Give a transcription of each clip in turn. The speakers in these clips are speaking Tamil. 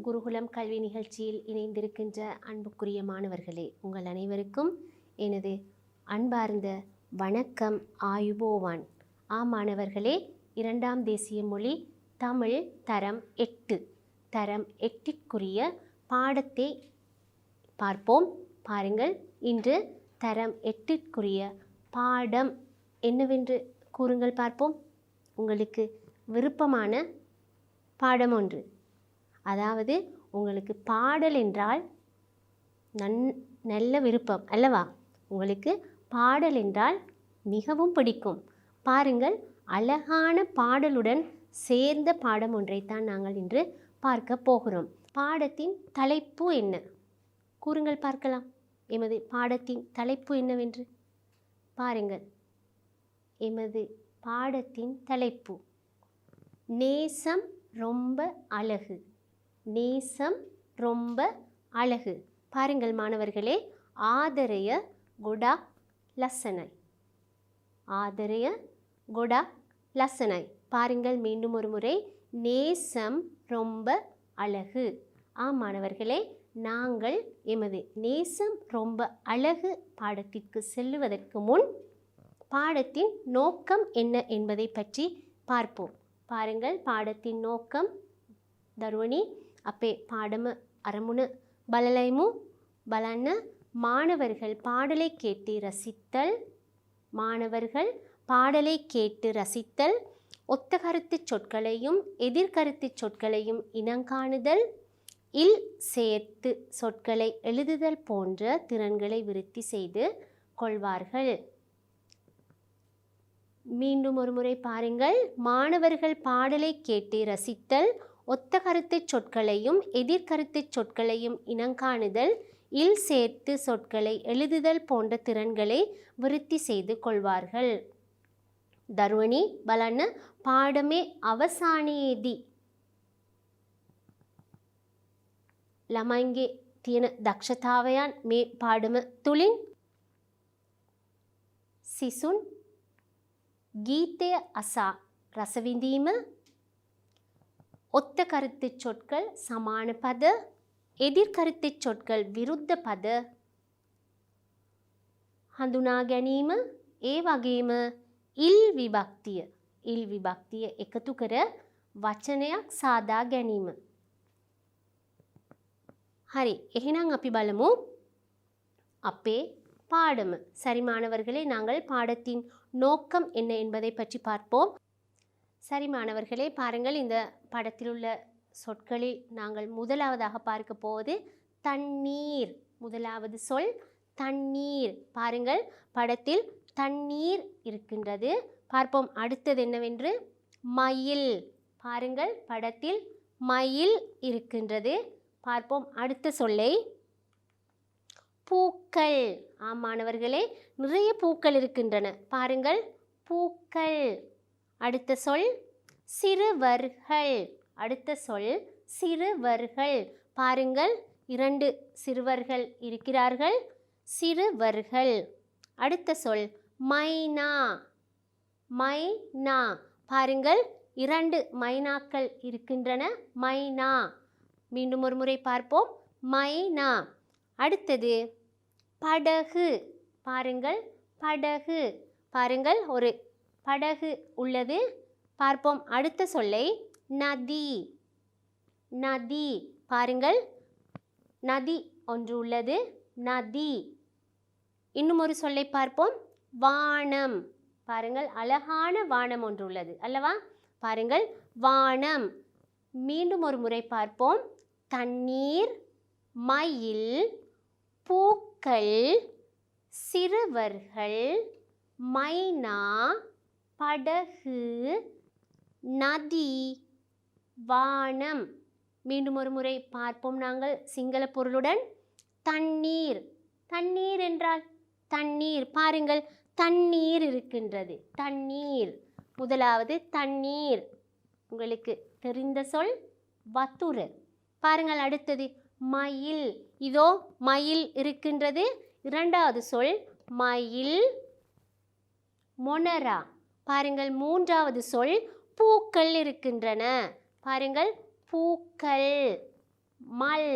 குருகுலம் கல்வி நிகழ்ச்சியில் இணைந்திருக்கின்ற அன்புக்குரிய மாணவர்களே, உங்கள் அனைவருக்கும் எனது அன்பார்ந்த வணக்கம். ஆயுபோவான். மாணவர்களே, இரண்டாம் தேசிய மொழி தமிழ் தரம் 8 தரம் 8ற்குரிய பாடத்தை பார்ப்போம். பாருங்கள், இன்று தரம் 8ற்குரிய பாடம் என்னவென்று கூறுங்கள் பார்ப்போம். உங்களுக்கு விருப்பமான பாடம் ஒன்று, அதாவது உங்களுக்கு பாடல் என்றால் நல்ல விருப்பம் அல்லவா? உங்களுக்கு பாடல் என்றால் மிகவும் பிடிக்கும். பாருங்கள், அழகான பாடலுடன் சேர்ந்த பாடம் ஒன்றைத்தான் நாங்கள் இன்று பார்க்க போகிறோம். பாடத்தின் தலைப்பு என்ன? கூறுங்கள் பார்க்கலாம். எமது பாடத்தின் தலைப்பு என்னவென்று பாருங்கள். எமது பாடத்தின் தலைப்பு நேசம் ரொம்ப அழகு. நேசம் ரொம்ப அழகு. பாருங்கள் மாணவர்களே, ஆதரய கொடாக் லசனை. ஆதரய கொடாக் லசனை. பாருங்கள், மீண்டும் ஒரு முறை, நேசம் ரொம்ப அழகு. மாணவர்களே, நாங்கள் எமது நேசம் ரொம்ப அழகு பாடத்திற்கு செல்லுவதற்கு முன் பாடத்தின் நோக்கம் என்ன என்பதை பற்றி பார்ப்போம். பாருங்கள், பாடத்தின் நோக்கம் දරුවනි අපේ පාඩම අරමුණ බලලයිමු. බලන්න, மாணவர்கள் பாடலை கேட்டு ரசித்தல். மாணவர்கள் பாடலை கேட்டு ரசித்தல், ஒத்த கருத்து சொற்களையும் எதிர்கருத்து சொற்களையும் இனங்காணுதல், இல் சேர்த்து சொற்களை எழுதுதல் போன்ற திறன்களை விருத்தி செய்து கொள்வார்கள். மீண்டும் ஒரு முறை பாருங்கள். மாணவர்கள் பாடலை கேட்டு ரசித்தல், ஒத்த கருத்து சொற்களையும் எதிர்கருத்து சொற்களையும் இனங்காணுதல், இல் சேர்த்து சொற்களை எழுதுதல் போன்ற திறன்களை விருத்தி செய்து கொள்வார்கள். දරුවනි බලන්න, පාඩමේ අවසානයේදී ළමයින්ගේ තියෙන දක්ෂතාවයන් මේ පාඩම තුලින් සිසුන් ගීතය අසා රස විඳීම, ஒத்த கருத்து சொற்கள் சமான பத, எதிர்கருத்து சொற்கள் විරුද්ධ පද හඳුනා ගැනීම, ඒ වගේම ඉල් විභක්තිය. ඉල් විභක්තිය එකතු කර වචනයක් සාදා ගැනීම. හරි, එහෙනම් අපි බලමු අපේ பாடம். சரி மாணவர்களே, நாங்கள் பாடத்தின் நோக்கம் என்ன என்பதை பற்றி பார்ப்போம். சரி மாணவர்களே, பாருங்கள், இந்த படத்தில் உள்ள சொற்களில் நாங்கள் முதலாவதாக பார்க்க போவது தண்ணீர். முதலாவது சொல் தண்ணீர். பாருங்கள், படத்தில் தண்ணீர் இருக்கின்றது. பார்ப்போம் அடுத்தது என்னவென்று. மயில். பாருங்கள், படத்தில் மயில் இருக்கின்றது. பார்ப்போம் அடுத்த சொல்லை. பூக்கள். மாணவர்களே, நிறைய பூக்கள் இருக்கின்றன. பாருங்கள், பூக்கள். அடுத்த சொல் சிறுவர்கள். அடுத்த சொல் சிறுவர்கள். பாருங்கள், 2 சிறுவர்கள் இருக்கிறார்கள். சிறுவர்கள். அடுத்த சொல் மைனா. மைனா. பாருங்கள், 2 மைனாக்கள் இருக்கின்றன. மைனா. மீண்டும் ஒரு முறை பார்ப்போம். மைனா. அடுத்தது படகு. பாருங்கள், படகு. பாருங்கள், ஒரு படகு உள்ளது. பார்ப்போம் அடுத்த சொல்லை. நதி. நதி. பாருங்கள், நதி ஒன்று உள்ளது. நதி. இன்னும் ஒரு சொல்லை பார்ப்போம். வானம். பாருங்கள், அழகான வானம் ஒன்று உள்ளது அல்லவா? பாருங்கள், வானம். மீண்டும் ஒரு முறை பார்ப்போம். தண்ணீர், மயில், பூக்கள், சிறுவர்கள், மைனா, படகு, நதி, வானம். மீண்டும் ஒரு முறை பார்ப்போம் நாங்கள் சிங்கள பொருளுடன். தண்ணீர். தண்ணீர் என்றால் தண்ணீர். பாருங்கள், தண்ணீர் இருக்கின்றது. தண்ணீர். முதலாவது தண்ணீர். உங்களுக்கு தெரிந்த சொல் வத்துர. பாருங்கள் அடுத்தது மயில். இதோ மயில் இருக்கின்றது. இரண்டாவது சொல் மயில், மொனரா. பாருங்கள், மூன்றாவது சொல் பூக்கள் இருக்கின்றன. பாருங்கள், பூக்கள். மல்.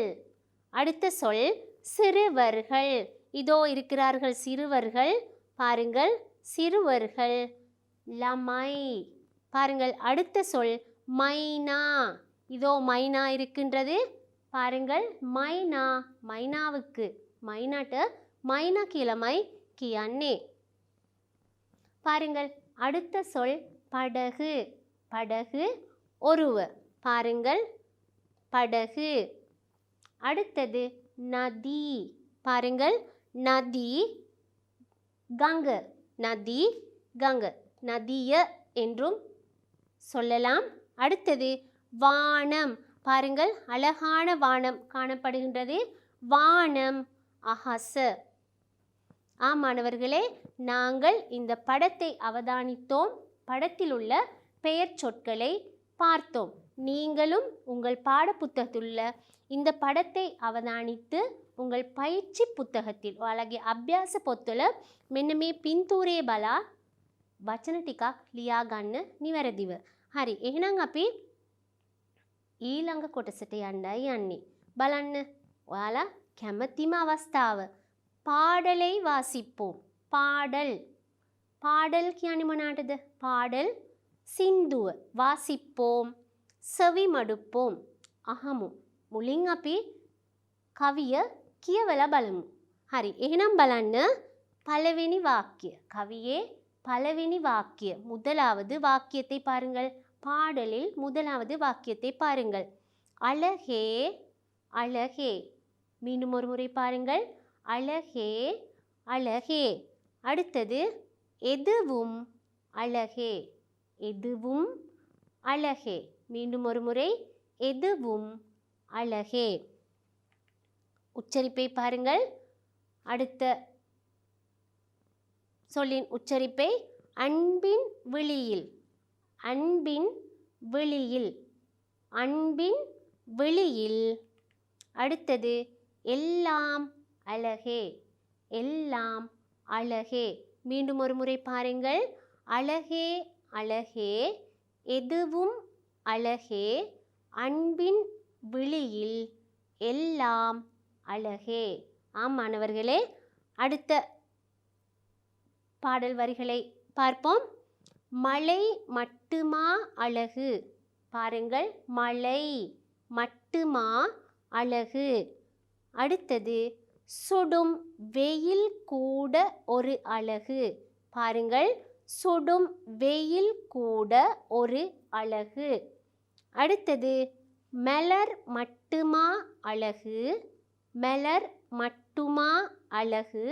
அடுத்த சொல் சிறுவர்கள். இதோ இருக்கிறார்கள் சிறுவர்கள். பாருங்கள் சிறுவர்கள். லமை. பாருங்கள் அடுத்த சொல் மைனா. இதோ மைனா இருக்கின்றது. பாருங்கள் மைனா. மைனாவுக்கு மைனாட்ட மைனா கிழமை கியன்னே. பாருங்கள் அடுத்த சொல் படகு. படகு ஒருவர். பாருங்கள் படகு. அடுத்தது நதி. பாருங்கள் நதி கங்க. நதி கங்க. நதிய என்றும் சொல்லலாம். அடுத்தது வானம். பாருங்கள் அழகான வானம் காணப்படுகின்றது. வானம் அஹச. மாணவர்களே, நாங்கள் இந்த படத்தை அவதானித்தோம். படத்தில் உள்ள பெயர் சொற்களை பார்த்தோம். நீங்களும் உங்கள் பாடப்புத்தகத்தில் உள்ள இந்த படத்தை அவதானித்து உங்கள் பயிற்சி புத்தகத்தில் ඔයාලගේ අභ්‍යාස පොත්වල මෙන්න මේ පින්තූරේ බලා වචන ටිකක් ලියා ගන්න නිවැරදිව. හරි. එහෙනම් අපි ඊළඟ කොටසට යන්නයි යන්නේ. බලන්න. ඔයාලා කැමතිම අවස්ථාව. පාඩலை வாசிப்போம். පාඩල්. පාඩල් කියන්නේ මොනකටද? පාඩල් සින්දුව வாசிப்போம். සවි මඩුප්පෝම්. අහමු. මුලින් අපි කවිය කියවලා බලමු. හරි. එහෙනම් බලන්න பலවෙනි வாக்கிய. கவியே பலවෙනි வாக்கிய. முதலாவது வாக்கியத்தை பாருங்கள். பாடலில் முதலாவது வாக்கியத்தை பாருங்கள். அழகே அழகே. மீண்டும் ஒரு முறை பாருங்கள். அழகே அழகே. அடுத்தது எதுவும் அழகே. எதுவும் அழகே. மீண்டும் ஒரு முறை எதுவும் அழகே. உச்சரிப்பை பாருங்கள். அடுத்த சொல்லின் உச்சரிப்பை அன்பின் விழியில். அன்பின் விழியில். அன்பின் விழியில். அடுத்தது எல்லாம் அழகே. எல்லாம் அழகே. மீண்டும் ஒரு முறை பாருங்கள். அழகே அழகே. எதுவும் அழகே. அன்பின் விழியில். எல்லாம் அழகே. மாணவர்களே, அடுத்த பாடல் வரிகளை பார்ப்போம். மழை மட்டுமா அழகு. பாருங்கள் மழை மட்டுமா அழகு. அடுத்தது சுடும் வெயில் கூட ஒரு அழகு. பாருங்கள் சுடும் வெயில் கூட ஒரு அழகு. அடுத்தது மலர் மட்டுமா அழகு. மலர் மட்டுமா அழகு.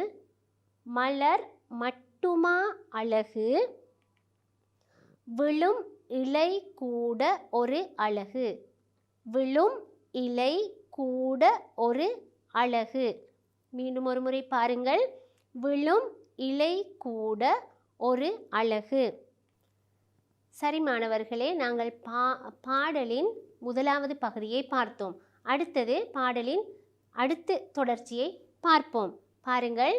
மலர் மட்டுமா அழகு. விழும் இலை கூட ஒரு அழகு. விழும் இலை கூட ஒரு அழகு. மீண்டும் ஒரு முறை பாருங்கள். விழும் இலை கூட ஒரு அழகு. சரி மாணவர்களே, நாங்கள் பாடலின் முதலாவது பகுதியை பார்த்தோம். அடுத்தது பாடலின் அடுத்த தொடர்ச்சியை பார்ப்போம். பாருங்கள்.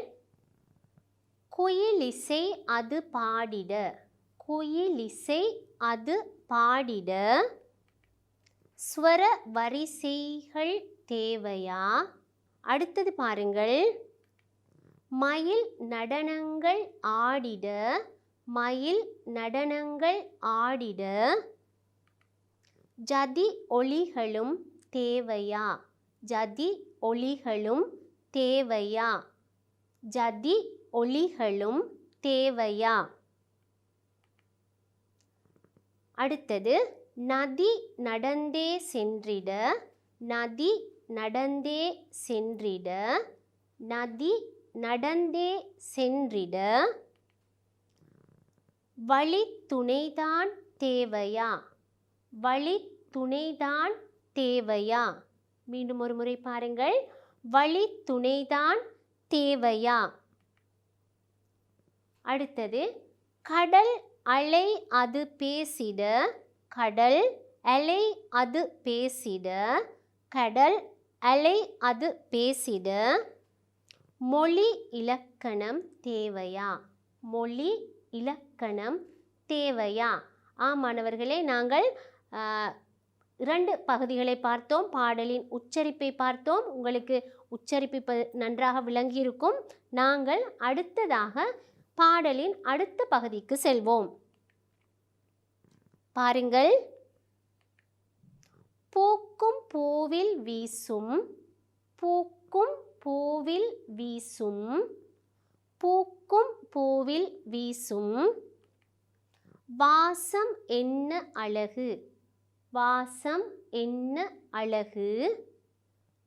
குயிலிசை அது பாடிட. குயிலிசை அது பாடிட ஸ்வர வரிசைகள் தேவையா. அடுத்தது பாருங்கள். மயில் நடனங்கள் ஆடிட. மயில் நடனங்கள் ஆடிட ஜதி ஒலிகளும் தேவையா. ஜதி ஒலிகளும் தேவையா. ஜதி ஒலிகளும் தேவையா. அடுத்தது நதி நடந்தே சென்றிட. நதி நடந்தே சென்றிட. நதி நடந்தே சென்றிட வழி துணைதான் தேவையா. வழி துணைதான் தேவையா. மீண்டும் ஒரு முறை பாருங்கள். வழி துணைதான் தேவையா. அடுத்தது கடல் அலை அது பேசிட. கடல் அலை அது பேசிட. கடல் அலை அது பேசிட மொழி இலக்கணம் தேவையா. மொழி இலக்கணம் தேவையா. மாணவர்களே, நாங்கள் 2 பகுதிகளை பார்த்தோம். பாடலின் உச்சரிப்பை பார்த்தோம். உங்களுக்கு உச்சரிப்பு நன்றாக விளங்கியிருக்கும். நாங்கள் அடுத்ததாக பாடலின் அடுத்த பகுதிக்கு செல்வோம். பாருங்கள். பூக்கும் பூவில் வீசும், பூக்கும் பூவில் வீசும், பூக்கும் பூவில் வீசும், வாசம் என்ன அழகு, வாசம் என்ன அழகு,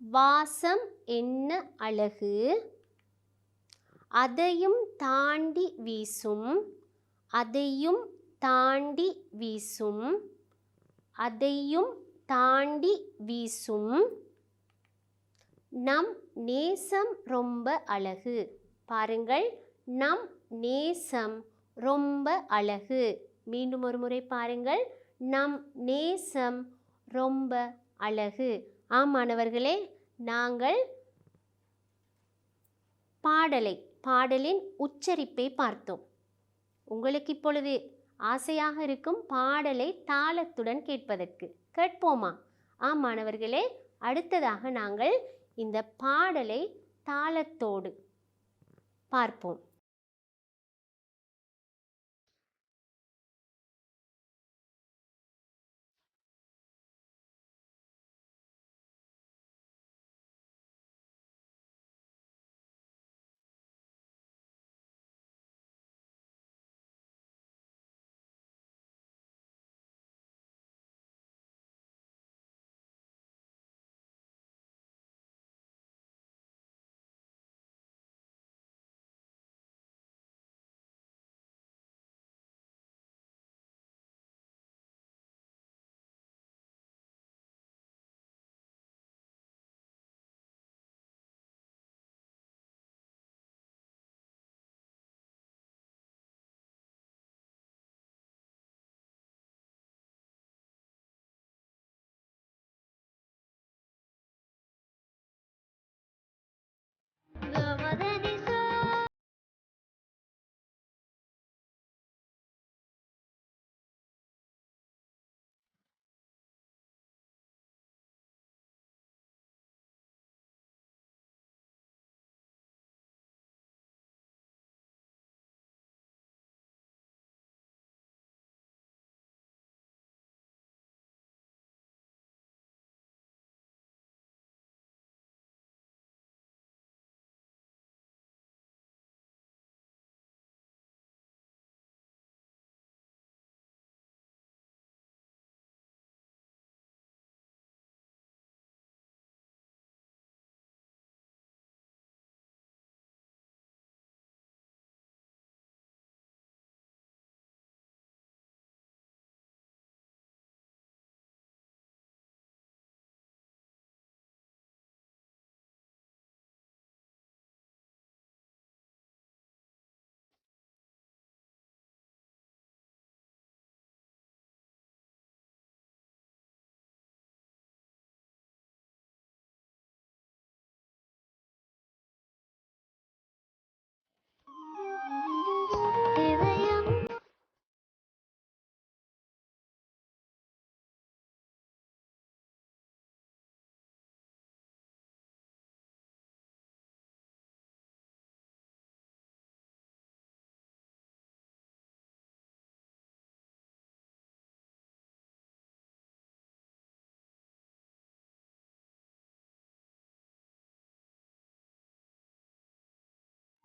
வாசம் என்ன அழகு, அதையும் தாண்டி வீசும், அதையும் தாண்டி வீசும், அதையும் தாண்டி வீசும், நம் நேசம் ரொம்ப அழகு. பாருங்கள். நம் நேசம் ரொம்ப அழகு. மீண்டும் ஒரு முறை பாருங்கள். நம் நேசம் ரொம்ப அழகு. மாணவர்களே, நாங்கள் பாடலின் உச்சரிப்பை பார்த்தோம். உங்களுக்கு இப்பொழுது ஆசையாக இருக்கும் பாடலை தாளத்துடன் கேட்பதற்கு. கேட்போமா? மாணவர்களே, அடுத்ததாக நாங்கள் இந்த பாடலை தாளத்தோடு பார்ப்போம்.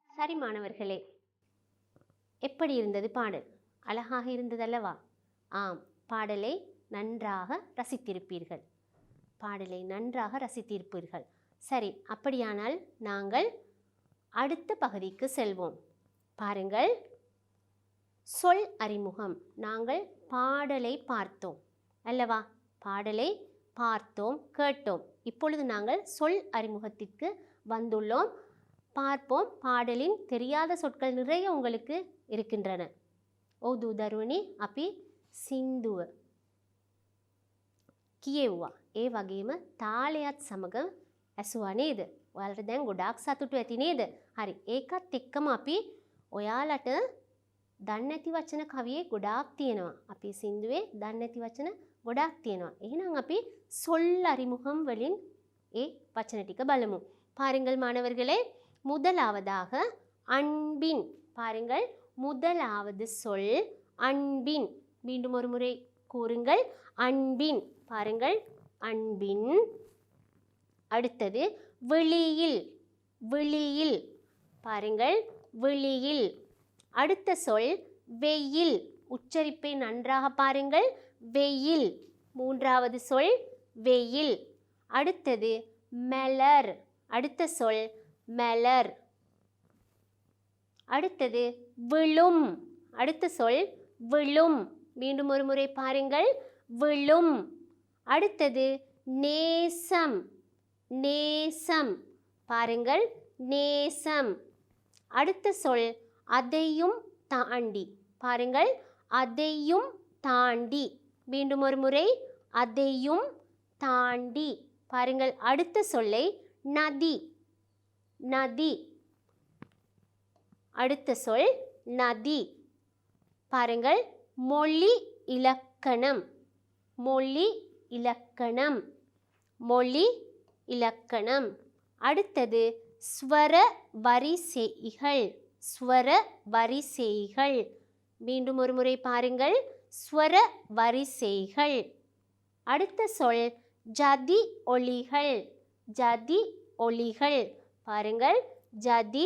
சரி மாணவர்களே, எப்படி இருந்தது பாடல்? அழகாக இருந்ததல்லவா? பாடலை நன்றாக ரசித்திருப்பீர்கள். பாடலை நன்றாக ரசித்திருப்பீர்கள். சரி, அப்படியானால் நாங்கள் அடுத்த பகுதிக்கு செல்வோம். பாருங்கள். சொல் அறிமுகம். நாங்கள் பாடலை பார்த்தோம் அல்லவா? பாடலை பார்த்தோம், கேட்டோம். இப்பொழுது நாங்கள் சொல் அறிமுகத்திற்கு வந்துள்ளோம். பார்ப்போம். பாடலின் தெரியாத சொற்கள் நிறைய உங்களுக்கு இருக்கின்றன. ஓது දරුවනි අපි සින්දුව කියෙව්වා. ඒ වගේම තාලයත් සමග ඇසුවා නේද? ඔයාලට දැන් ගොඩාක් සතුටු ඇති නේද? හරි. ඒකත් එක්කම අපි ඔයාලට දන්නේ නැති වචන කවියේ ගොඩාක් තියෙනවා. අපි සින්දුවේ දන්නේ නැති වචන ගොඩක් තියෙනවා. එහෙනම් අපි சொல் அறிமுகம் වලින් ඒ වචන ටික බලමු. பாருங்கள் மாணவர்களே, முதலாவதாக அன்பின். பாருங்கள், முதலாவது சொல் அன்பின். மீண்டும் ஒரு முறை கூறுங்கள், அன்பின். பாருங்கள், அன்பின். அடுத்தது வெளியில். வெளியில். பாருங்கள், வெளியில். அடுத்த சொல் வெயில். உச்சரிப்பை நன்றாக பாருங்கள், வெயில். மூன்றாவது சொல் வெயில். அடுத்தது மலர். அடுத்த சொல் மலர். அடுத்தது விழும். அடுத்த சொல் விழும். மீண்டும் ஒரு முறை பாருங்கள், விழும். அடுத்தது நேசம். நேசம். பாருங்கள், நேசம். அடுத்த சொல் அதையும் தாண்டி. பாருங்கள், அதையும் தாண்டி. மீண்டும் ஒரு முறை, அதையும் தாண்டி. பாருங்கள், அடுத்த சொல்லை நதி. நதி. அடுத்த சொல் நதி. பாருங்கள், மொழி இலக்கணம். மொழி இலக்கணம். மொழி இலக்கணம். அடுத்தது ஸ்வர வரிசைகள். ஸ்வர வரிசைகள். மீண்டும் ஒரு முறை பாருங்கள், ஸ்வர வரிசைகள். அடுத்த சொல் ஜதி ஒலிகள். ஜதி ஒலிகள். பாருங்கள், ஜதி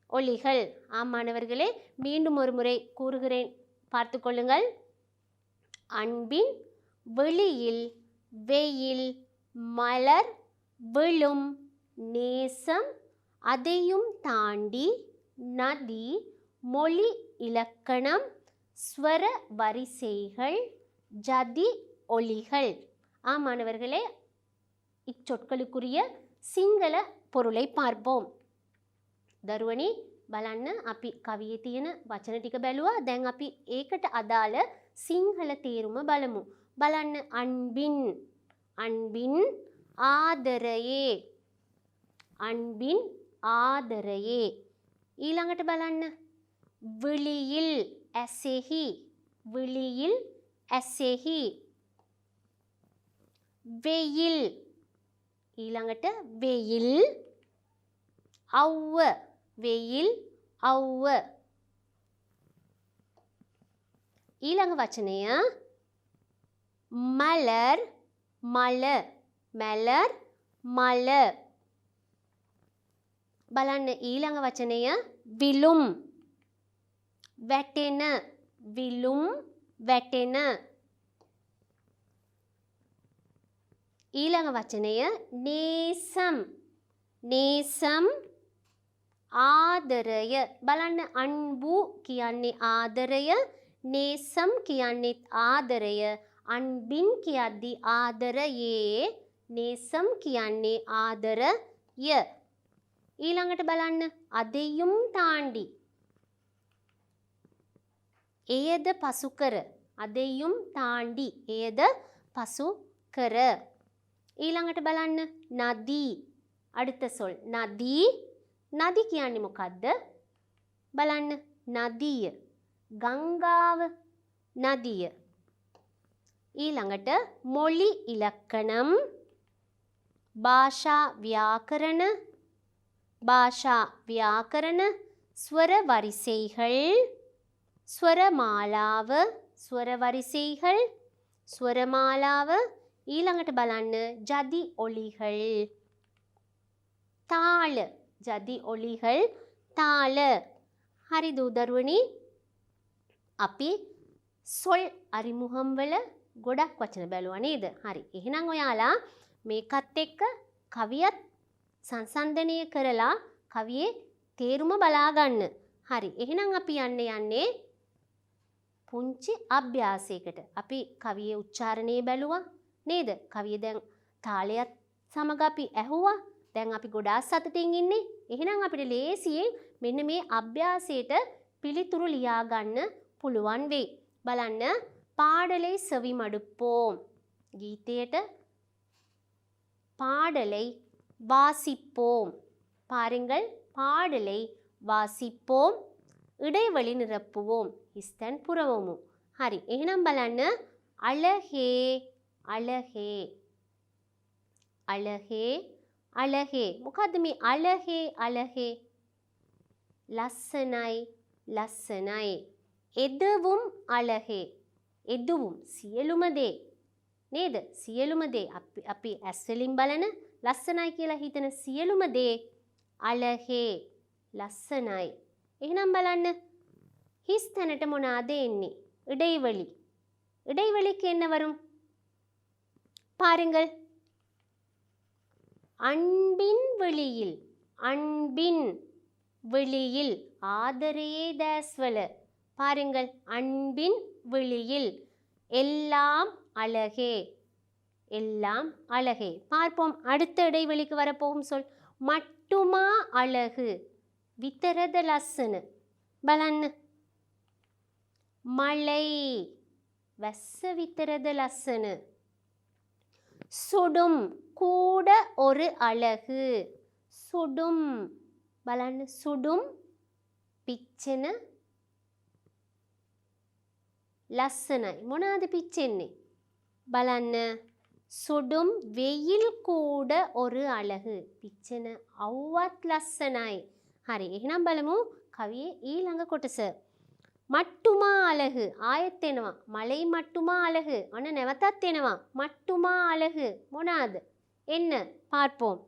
ஒலிகள். மாணவர்களே, மீண்டும் ஒரு முறை கூறுகிறேன், பார்த்து கொள்ளுங்கள். அன்பின், வெளியில், வெயில், மலர், விழும், நேசம், அதையும் தாண்டி, நதி, மொழி இலக்கணம், ஸ்வர வரிசைகள், ஜதி ஒலிகள். மாணவர்களே, இச்சொற்களுக்குரிய සිංහල பொருளை பார்ப்போம். දරුවනි, බලන්න අපි කවියේ තියෙන වචන ටික බැලුවා. දැන් අපි ඒකට අදාළ සිංහල තේරුම බලමු. බලන්න, අන්பின். අන්பின் ආදරයේ. අන්பின் ආදරයේ. ඊළඟට බලන්න, විලිயில் ඇසෙහි. විලිயில் ඇසෙහි. වෙயில். ඊළඟට වෙயில். අව්ව. වෙயில் අව්ව. ඊළඟ වචනය මලර් මල. මැලර් මල. බලන්න, ඊළඟ වචනය විලුම්. වැටෙන. විලුම් වැටෙන. ඊළඟ වචනය නේසම්. නේසම් ආදරය. බලන්න, අන්බු කියන්නේ ආදරය, නේසම් කියන්නේත් ආදරය, අන්බින් කියද්දි ආදරයේ, නේසම් කියන්නේ ආදරය. ඊළඟට බලන්න, අදෙයුම් තාණ්ඩි. එයද පසු කර. අදෙයුම් තාණ්ඩි. එයද පසු කර. ඊළඟට බලන්න, නදී. அடுத்த சொல் நதி. நதி කියන්නේ මොකද්ද? බලන්න, නදිය. ගංගාව. නදිය. ඊළඟට மொழி இலக்கணம், භාෂා ව්‍යාකරණ. භාෂා ව්‍යාකරණ, ස්වර வரிசைகள், ස්වරමාලාව. ස්වර வரிசைகள், ස්වරමාලාව. ඊළඟට බලන්න, ජදි ஒலிகள், තාල. ජදි ஒலிகள், තාල. හරි දරුවනි, අපි සොල් අරිමුහම් වල ගොඩක් වචන බැලුවා නේද? හරි. එහෙනම් ඔයාලා මේකත් එක්ක කවියත් සංසන්දනය කරලා කවියේ තේරුම බලා ගන්න. හරි. එහෙනම් අපි යන්නේ පුංචි අභ්‍යාසයකට. අපි කවියේ උච්චාරණය බැලුවා නේද? කවිය දැන් තාලයත් සමග අපි ඇහුවා. දැන් අපි ගොඩාක් සතුටින් ඉන්නේ. එහෙනම් අපිට ලේසියෙන් මෙන්න මේ අභ්‍යාසයට පිළිතුරු ලියා ගන්න පුළුවන් වෙයි. බලන්න, பாடலை செவிமடுப்போம். கீதேட்ட பாடலை வாசிப்போம். பாருங்கள், பாடலை வாசிப்போம். இடைவெளி நிரப்புவோம். හිස්තැන් පුරවමු. හරි. එහෙනම් බලන්න, අලහේ අලහේ. අලහේ අලහේ. මොකද්ද මේ අලහේ අලහේ? ලස්සනයි ලස්සනයි. එදවුම් අලහේ. එදවුම් සියලුම දේ නේද? සියලුම දේ අපි ඇස් වලින් බලන ලස්සනයි කියලා හිතන සියලුම දේ අලහේ ලස්සනයි. එහෙනම් බලන්න හිස් තැනට මොනවාද එන්නේ? இடைவெளி. இடைவெளிக்கு என்ன வரும்? பாருங்கள். அன்பின் வெளியில். அன்பின் வெளியில். ஆதரையே டேஸ்வல. பாருங்கள். அன்பின் வெளியில். எல்லாம் அழகே. எல்லாம் அழகே. பார்ப்போம் அடுத்த இடைவெளிக்கு வரப்போகும் சொல். மட்டுமா அழகு. විතරද ලස්සන. බලන්න. மழை. වැස්ස විතරද ලස්සන. சுடும். கூட ஒரு அழகு. சுடும். බලන්න சுடும் පිච්චෙන ලස්සනයි. මොනවාද පිච්චෙන්නේ? බලන්න. சுடும் வெயில் கூட ஒரு அழகு. පිච්චෙන අවුවත් ලස්සනයි. හරි. එහෙනම් බලමු කවියේ ඊළඟ කොටස. மட்டுமா அழகு. ආයෙත් එනවා. மழை மட்டுமா அழகு. අන්න නැවතත් එනවා. மட்டுமா அழகு. මොනවාද? එන්න பார்ப்போம்.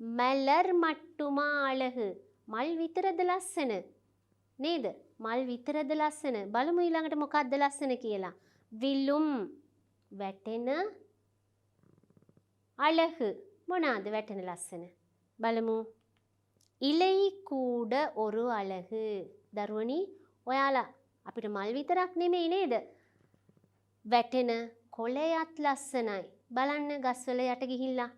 மலர் மட்டுமா அழகு. මල් විතරද ලස්සන? නේද? මල් විතරද ලස්සන? බලමු ඊළඟට මොකක්ද ලස්සන කියලා. විලුම්. වැටෙන අழகு. මොනවාද වැටෙන ලස්සන? බලමු. இலை கூட ஒரு அழகு. දරුවනි ඔයාලා අපිට මල් විතරක් නෙමෙයි නේද? වැටෙන කොළයත් ලස්සනයි. බලන්න ගස්වල යට ගිහිල්ලා.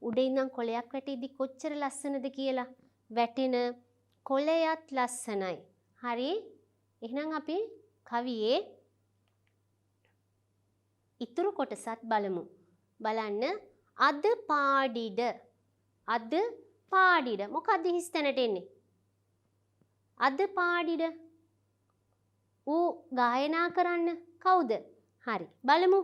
උඩ ඉඳන් කොළයක් වැටෙද්දි කොච්චර ලස්සනද කියලා. වැටෙන කොළයත් ලස්සනයි. හරි. එහෙනම් අපි කවියේ ඉතුරු කොටසත් බලමු. බලන්න. අද පාඩිඩ. අද පාඩිඩ. මොකද්ද හිස් තැනට එන්නේ? අද පාඩිඩ. ඌ ගායනා කරන්න කවුද? හරි. බලමු.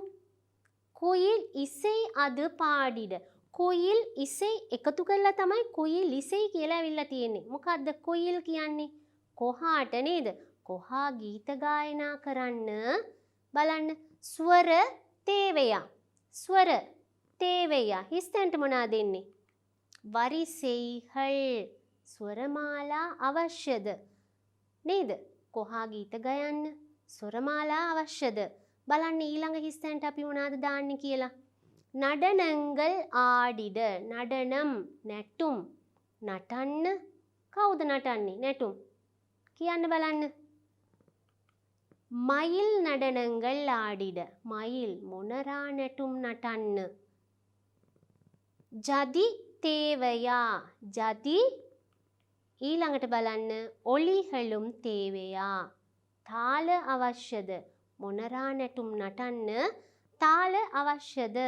කුයිල් ඉසෙයි අද පාඩිඩ. කුයිල් ඉසෙයි එකතු කරලා තමයි කුයිල් ඉසෙයි කියලා ඇවිල්ලා තියෙන්නේ. මොකද්ද කුයිල් කියන්නේ? කොහාට නේද? කොහා ගීත ගායනා කරන්න. බලන්න. ස්වර තේවයා. ස්වර තේවයා. හිස් තැනට මොනවාද එන්නේ? වරිසෙයිහල්. ස්වරමාලා අවශ්‍යද? නේද? කොහා ගීත ගයන්න ස්වරමාලා අවශ්‍යද? බලන්න ඊළඟ හිස් තැනට අපි මොනවාද දාන්නේ කියලා. නඩනංගල් ආඩිඩ. නඩනම් නැටුම්. නටන්න කවුද නටන්නේ? නැටුම්. කියන්න බලන්න. මයිල් නඩනංගල් ආඩිඩ. මයිල් මොනරා නැටුම් නටන්න. ජදි තේවයා. ජදි ඊළඟට බලන්න. ඔලිහලුම් තේවයා. තාල අවශ්‍යද? මොනරා නැටුම් නටන්න තාල අවශ්‍යද?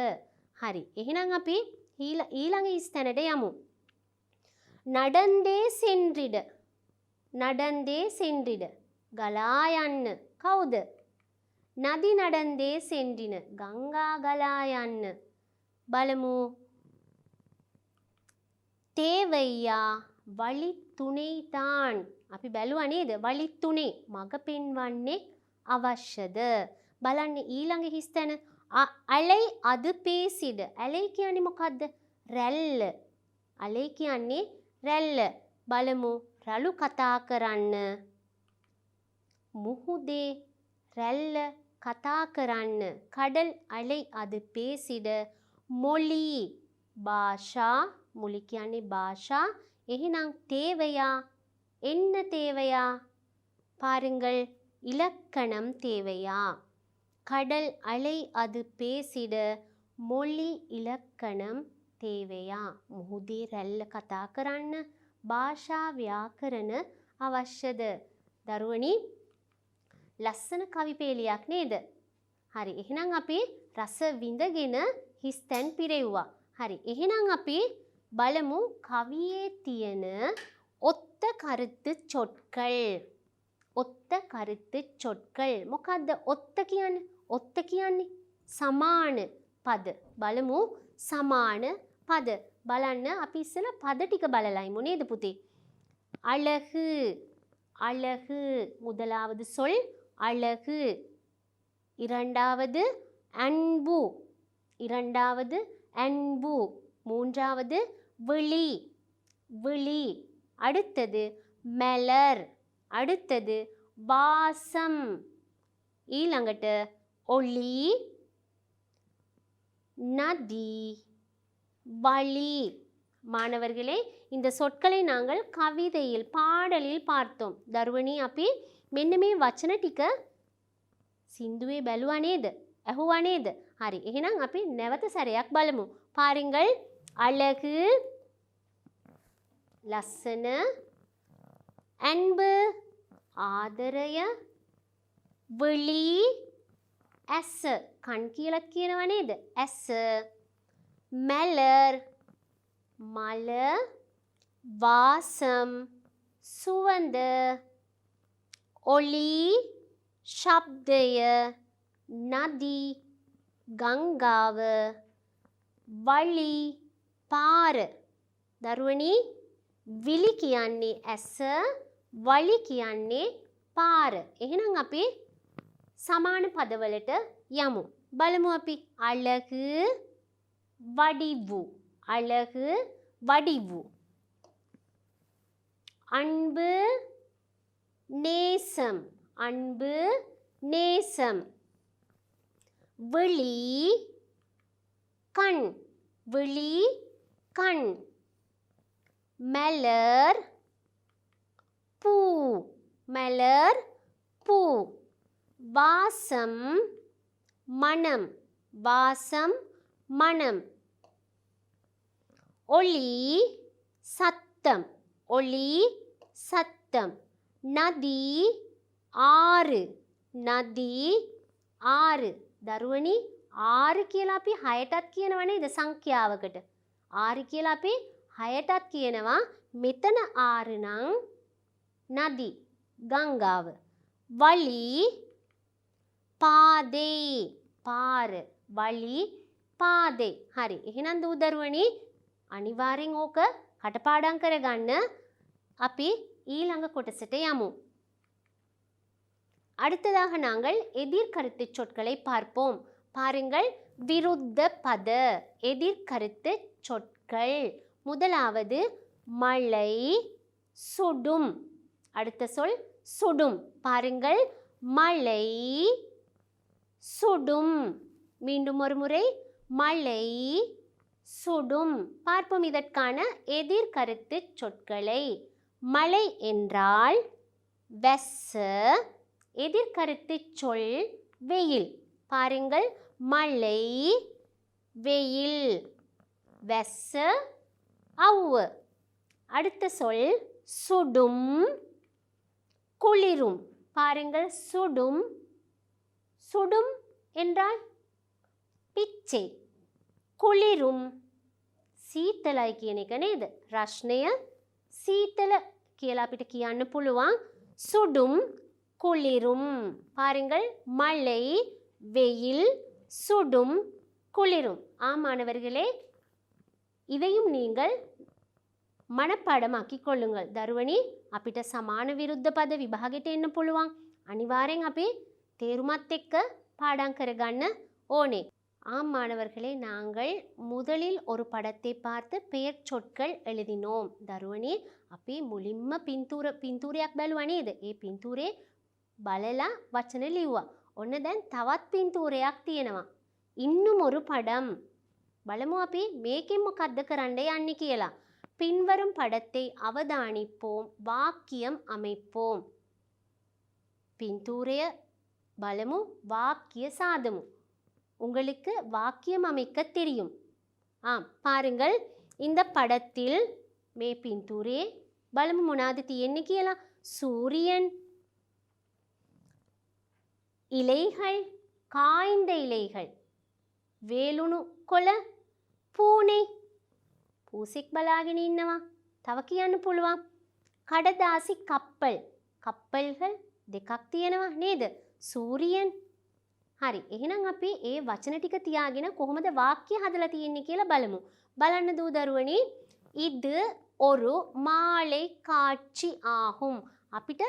හරි. එහෙනම් අපි ඊළඟ ස්ථනට යමු. නඩන්දේ සෙන්රිඩ. නඩන්දේ සෙන්රිඩ. ගලා යන්න. කවුද? නදි නඩන්දේ සෙන්රින. ගංගා ගලා යන්න. බලමු. තේවయ్యා වලි තුනේ තාන්. අපි බැලුවා නේද? වලි තුනේ මග පෙන්වන්නේ අවශ්‍යද? බලන්න ඊළඟ හිස් තැන. අලයි අද පේසිඩ. අලයි කියන්නේ මොකද්ද? රැල්ල. අලයි කියන්නේ රැල්ල. බලමු. රළු කතා කරන්න. මුහුදේ රැල්ල කතා කරන්න. කඩල් අලයි අද පේසිඩ. මොලි භාෂා. මුලි කියන්නේ භාෂා. එහෙනම් தேவையா? என்ன தேவையா? பாருங்கள். இலக்கணம் தேவையா? கடல் அலை அது பேசிட மொழி இலக்கணம் தேவையா? මුහුදේ රැල්ල කතා කරන්න භාෂා ව්‍යාකරණ අවශ්‍යද? දරුවනි ලස්සන කවි පේලියක් නේද? හරි. එහෙනම් අපි රස විඳගෙන හිස් තැන් පිරෙව්වා. හරි. එහෙනම් අපි බලමු කවියේ තියෙන ஒத்த கருத்து சொற்கள். ஒத்த கருத்து சொற்கள். මොකද්ද ඔත්ත කියන්නේ? ඔත්ත කියන්නේ සමාන පද. බලමු සමාන පද. බලන්න අපි ඉස්සෙල්ලා පද ටික බලලයිමු නේද පුතේ? அழகு அழகு முதலாவது சொல் அழகு. இரண்டாவது அன்பு இரண்டாவது அன்பு. மூன்றாவது விழி விழி. அடுத்தது மலர். அடுத்தது வாசம். ඊළඟට ஒளி நதி வழி. மாணவர்களே இந்த சொற்களை நாங்கள் கவிதையில் பாடலில் பார்த்தோம். දරුවනි අපි මෙන්න මේ වචන ටික සින්දුවේ බැලුවා නේද? ඇහුවා නේද? හරි. එහෙනම් අපි නැවත සැරයක් බලමු. பாருங்கள் அழகு ලස්සන அன்பு ආදරය விழி ඇස කන් කියලා කියනවා නේද? ඇස மலர் மல வாசம் சுவந்த ஒளி ශබ්දය නදී ගංගාව වழி පාර. දරුවනි විලි කියන්නේ ඇස වழி කියන්නේ පාර. එහෙනම් අපි සමාන පදවලට යමු. බලමු අපි අழகு வடிவு அழகு வடிவு. அன்பு நேசம் அன்பு நேசம். விழி கண் விழி கண். மலர் பூ மலர் பூ. வாசம் மனம் வாசம் மனம். ஒளி சத்தம் ஒளி சத்தம். நதி ஆறு නදී ආறு. දරුවනි ආறு කියලා අපි 6ටත් කියනවා නේද සංඛ්‍යාවකට. ආறு කියලා අපි 6ටත් කියනවා. මෙතන ආறு නම් නදී ගංගාව. වලි පාදේ පාර වලි පාදේ. හරි. එහෙනම් දූ දරුවනි අනිවාර්යෙන් ඕක කටපාඩම් කරගන්න. අපි ඊළඟ කොටසට යමු. அடுத்ததாக நாங்கள் எதிர்கருத்து சொற்களை பார்ப்போம். பாருங்கள் விருத்த பத எதிர்கருத்து சொற்கள். முதலாவது மழை சுடும். அடுத்த சொல் சுடும். பாருங்கள் மழை சுடும். மீண்டும் ஒரு முறை மழை சுடும். பார்ப்போம் இதற்கான எதிர்கருத்து சொற்களை. மழை என்றால் வெஸ்ஸ. எதிர்கருத்து சொல் வெயில். பாருங்கள் மழை வெயில் வெஸ்ஸ அவ்வு. அடுத்த சொல் சுடும் குளிரும். பாருங்கள் சுடும் சுடும் என்றால் பிச்சை. குளிரும் සීතලයි කියන එක නේද? රස්නය සීතල කියලා අපිට කියන්න පුළුවන්. சுடும் குளிரும். பாருங்கள் மழை வெயில் சுடும் குளிரும். மாணவர்களே இதையும் நீங்கள் මනපාඩமாக்கிக் கொள்ளுங்கள். දරුවනි අපිට සමාන විරුද්ධ පද විභාගෙට එන්න පුළුවන්. අනිවාර්යෙන් අපි තේරුමත් එක්ක පාඩම් කරගන්න ඕනේ. மாணவர்களே நாங்கள் முதலில் ஒரு படத்தை பார்த்து பெயர் சொற்கள் எழுதினோம். දරුවනි අපි මුලින්ම පින්තූරයක් බැලුවා නේද? ඒ පින්තූරේ බලලා වචන ලිව්වා. ඔන්න දැන් තවත් පින්තූරයක් තියෙනවා. இன்னும் ஒரு படம். බලමු අපි මේකෙන් මොකද්ද කරන්න යන්නේ කියලා. பின்வரும் படத்தை அவதானிப்போம். வாக்கியம் அமைப்போம். பின்தூரைய බලමු வாக்கிய சாதமு. உங்களுக்கு வாக்கியம் அமைக்க தெரியும். பாருங்கள் இந்த படத்தில் மே பின்தூரே බලමු මොනවද තියෙන්නේ කියලා. சூரியன் இலைகள் காய்ந்த இலைகள் வேலுණු කොළ பூனை பூසෙක් බලාගෙන ඉන්නවා. තව කියන්න පුළුවන් කඩදාසි කප්පල්. කප්පල්கள் දෙකක් තියෙනවා නේද? සූරියන්. හරි. එහෙනම් අපි ඒ වචන ටික තියාගෙන කොහොමද වාක්‍ය හදලා තියෙන්නේ කියලා බලමු. බලන්න දූ දරුවනි. இது ஒரு மாலை காட்சி ஆகும். අපිට